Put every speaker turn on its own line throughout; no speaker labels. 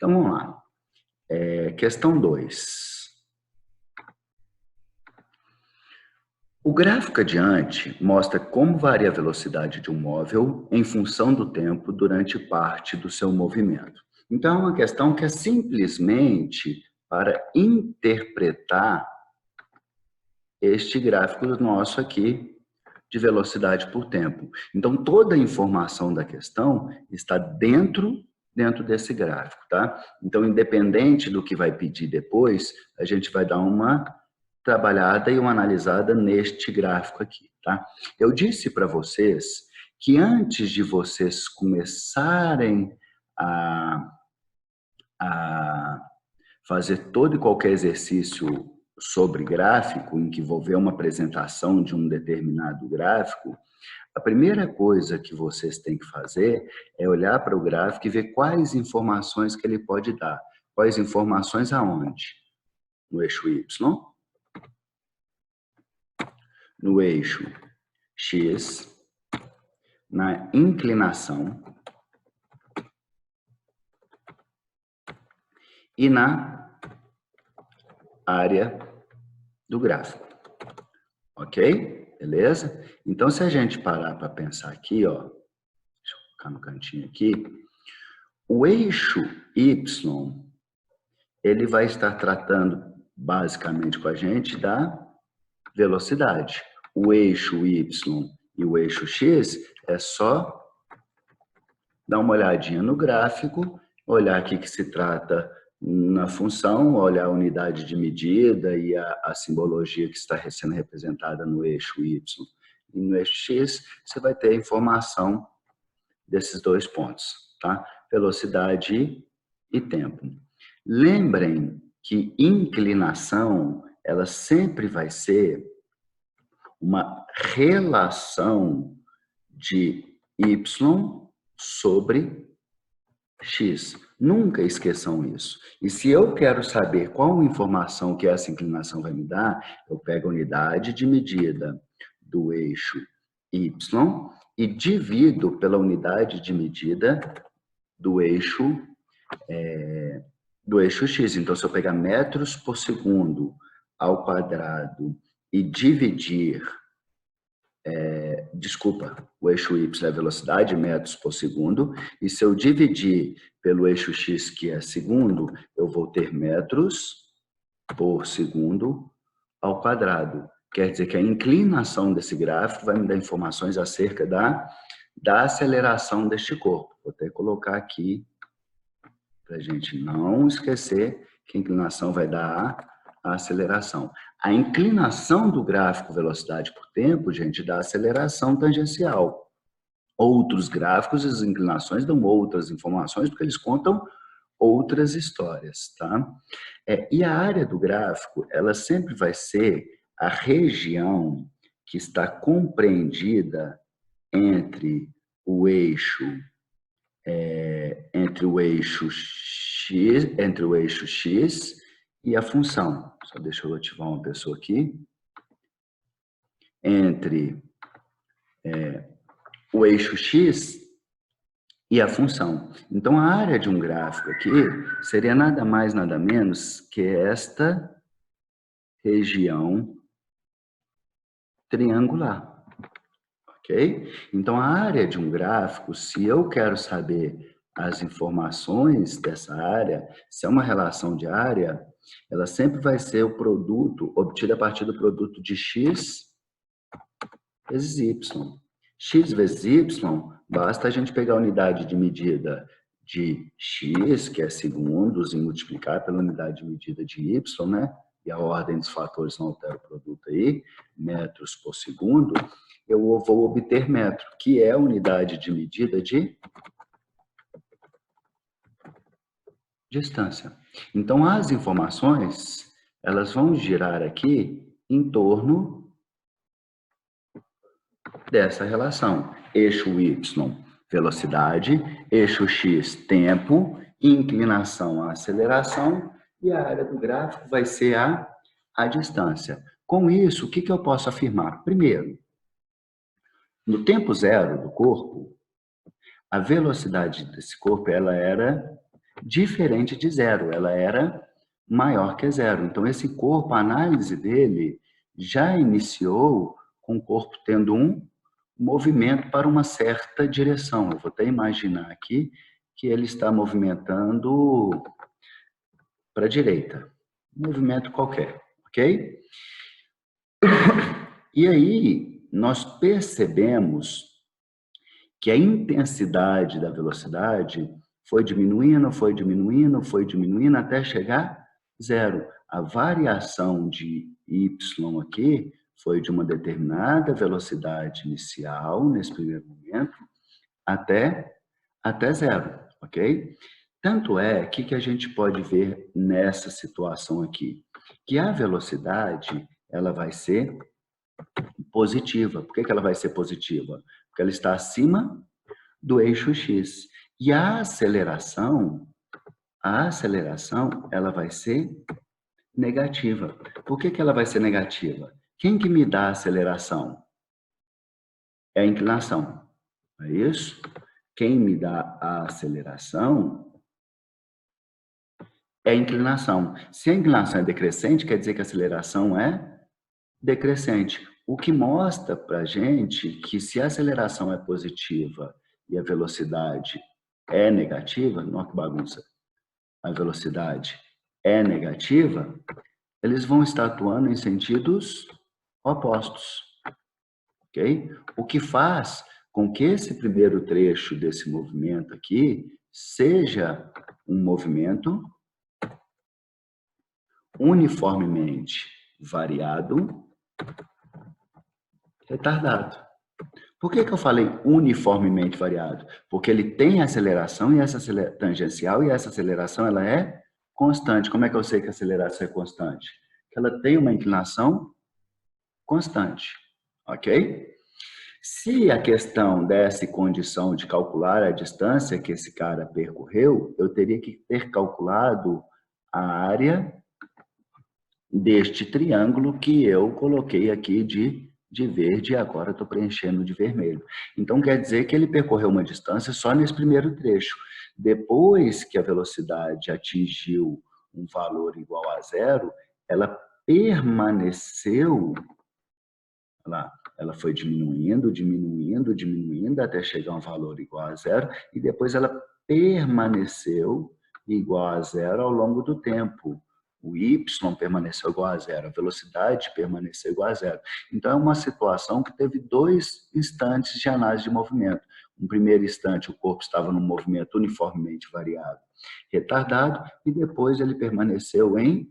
Então, vamos lá. Questão 2. O gráfico adiante mostra como varia a velocidade de um móvel em função do tempo durante parte do seu movimento. Então, é uma questão que é simplesmente para interpretar este gráfico nosso aqui de velocidade por tempo. Então, toda a informação da questão está dentro desse gráfico, tá? Então, independente do que vai pedir depois, a gente vai dar uma trabalhada e uma analisada neste gráfico aqui, tá? Eu disse para vocês que antes de vocês começarem a fazer todo e qualquer exercício sobre gráfico, em que envolver uma apresentação de um determinado gráfico, a primeira coisa que vocês têm que fazer é olhar para o gráfico e ver quais informações que ele pode dar. Quais informações aonde? No eixo Y, no eixo X, na inclinação e na área do gráfico. Ok? Beleza? Então, se a gente parar para pensar aqui, ó, deixa eu colocar no cantinho aqui, o eixo Y, ele vai estar tratando basicamente com a gente da velocidade. O eixo Y e o eixo X é só dar uma olhadinha no gráfico, olhar aqui que se trata na função, olhar a unidade de medida e a simbologia que está sendo representada no eixo Y e no eixo X, você vai ter a informação desses dois pontos, tá? Velocidade e tempo. Lembrem que inclinação, ela sempre vai ser uma relação de Y sobre X. Nunca esqueçam isso. E se eu quero saber qual informação que essa inclinação vai me dar, eu pego a unidade de medida do eixo Y e divido pela unidade de medida do eixo X. Então, se eu pegar metros por segundo ao quadrado e dividir, o eixo Y é a velocidade, metros por segundo, e se eu dividir pelo eixo X, que é segundo, eu vou ter metros por segundo ao quadrado. Quer dizer que a inclinação desse gráfico vai me dar informações acerca da aceleração deste corpo. Vou até colocar aqui, para a gente não esquecer que a inclinação vai dar a aceleração. A inclinação do gráfico velocidade por tempo, gente, dá aceleração tangencial. Outros gráficos, as inclinações dão outras informações, porque eles contam outras histórias, tá? E a área do gráfico, ela sempre vai ser a região que está compreendida entre o eixo X e a função. Só deixa eu ativar uma pessoa aqui. Entre o eixo X e a função. Então, a área de um gráfico aqui seria nada mais, nada menos que esta região triangular. Ok? Então, a área de um gráfico, se eu quero saber as informações dessa área, se é uma relação de área, ela sempre vai ser o produto obtido a partir do produto de X vezes Y. X vezes Y, basta a gente pegar a unidade de medida de X, que é segundos, e multiplicar pela unidade de medida de Y, né? E a ordem dos fatores não altera o produto aí, metros por segundo, eu vou obter metro, que é a unidade de medida de distância. Então, as informações, elas vão girar aqui em torno dessa relação. Eixo Y, velocidade, eixo X, tempo, inclinação, a aceleração, e a área do gráfico vai ser a distância. Com isso, o que eu posso afirmar? Primeiro, no tempo zero do corpo, a velocidade desse corpo ela era diferente de zero, ela era maior que zero. Então, esse corpo, a análise dele já iniciou com o corpo tendo um movimento para uma certa direção. Eu vou até imaginar aqui que ele está movimentando para a direita. Um movimento qualquer, ok? E aí, nós percebemos que a intensidade da velocidade foi diminuindo, foi diminuindo, foi diminuindo até chegar zero. A variação de y aqui foi de uma determinada velocidade inicial, nesse primeiro momento, até zero, ok? Tanto é que a gente pode ver nessa situação aqui, que a velocidade, ela vai ser positiva. Por que ela vai ser positiva? Porque ela está acima do eixo X. E a aceleração, ela vai ser negativa. Por que ela vai ser negativa? Quem que me dá a aceleração? É a inclinação, não é isso? Quem me dá a aceleração é a inclinação. Se a inclinação é decrescente, quer dizer que a aceleração é decrescente. O que mostra para a gente que se a aceleração é positiva e a velocidade é negativa, não que bagunça, a velocidade é negativa, eles vão estar atuando em sentidos opostos, ok? O que faz com que esse primeiro trecho desse movimento aqui seja um movimento uniformemente variado, retardado. Por que eu falei uniformemente variado? Porque ele tem aceleração e essa tangencial, e essa aceleração ela é constante. Como é que eu sei que a aceleração é constante? Ela tem uma inclinação constante, ok? Se a questão desse condição de calcular a distância que esse cara percorreu, eu teria que ter calculado a área deste triângulo que eu coloquei aqui de verde e agora estou preenchendo de vermelho. Então, quer dizer que ele percorreu uma distância só nesse primeiro trecho. Depois que a velocidade atingiu um valor igual a zero, ela permaneceu, lá, ela foi diminuindo, diminuindo, diminuindo até chegar a um valor igual a zero e depois ela permaneceu igual a zero ao longo do tempo. O y permaneceu igual a zero, a velocidade permaneceu igual a zero. Então, é uma situação que teve dois instantes de análise de movimento. No primeiro instante, o corpo estava num movimento uniformemente variado, retardado, e depois ele permaneceu em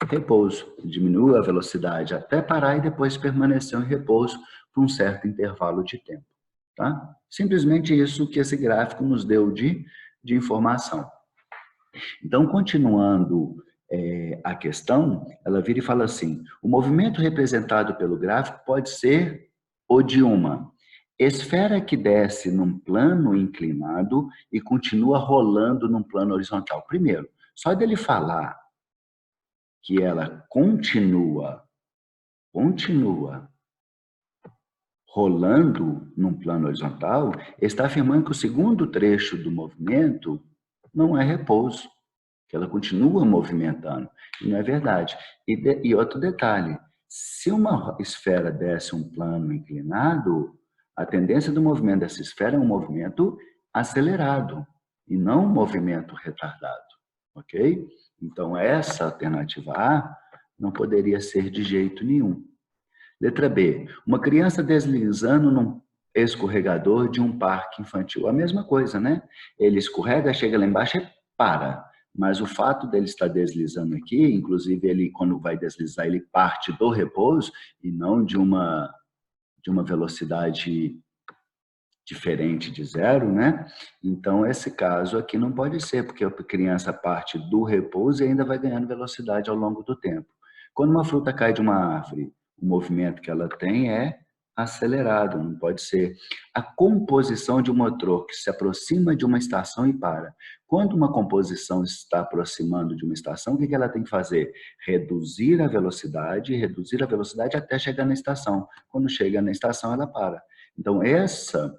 repouso. Diminuiu a velocidade até parar e depois permaneceu em repouso por um certo intervalo de tempo. Tá? Simplesmente isso que esse gráfico nos deu de informação. Então, continuando a questão, ela vira e fala assim, o movimento representado pelo gráfico pode ser o de uma esfera que desce num plano inclinado e continua rolando num plano horizontal. Primeiro, só dele falar que ela continua rolando num plano horizontal, está afirmando que o segundo trecho do movimento não é repouso, que ela continua movimentando. E não é verdade. E outro detalhe, se uma esfera desce um plano inclinado, a tendência do movimento dessa esfera é um movimento acelerado e não um movimento retardado, ok? Então, essa alternativa A não poderia ser de jeito nenhum. Letra B. Uma criança deslizando num escorregador de um parque infantil. A mesma coisa, né? Ele escorrega, chega lá embaixo e para. Mas o fato dele estar deslizando aqui, inclusive ele, quando vai deslizar, ele parte do repouso e não de uma velocidade diferente de zero, né? Então, esse caso aqui não pode ser, porque a criança parte do repouso e ainda vai ganhando velocidade ao longo do tempo. Quando uma fruta cai de uma árvore, o movimento que ela tem é acelerado, não pode ser. A composição de um motor que se aproxima de uma estação e para. Quando uma composição está aproximando de uma estação, o que ela tem que fazer? Reduzir a velocidade até chegar na estação. Quando chega na estação, ela para. Então, essa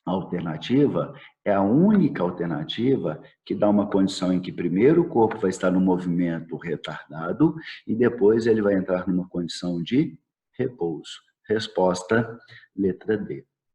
alternativa é a única alternativa que dá uma condição em que primeiro o corpo vai estar no movimento retardado e depois ele vai entrar numa condição de repouso. Resposta, letra D.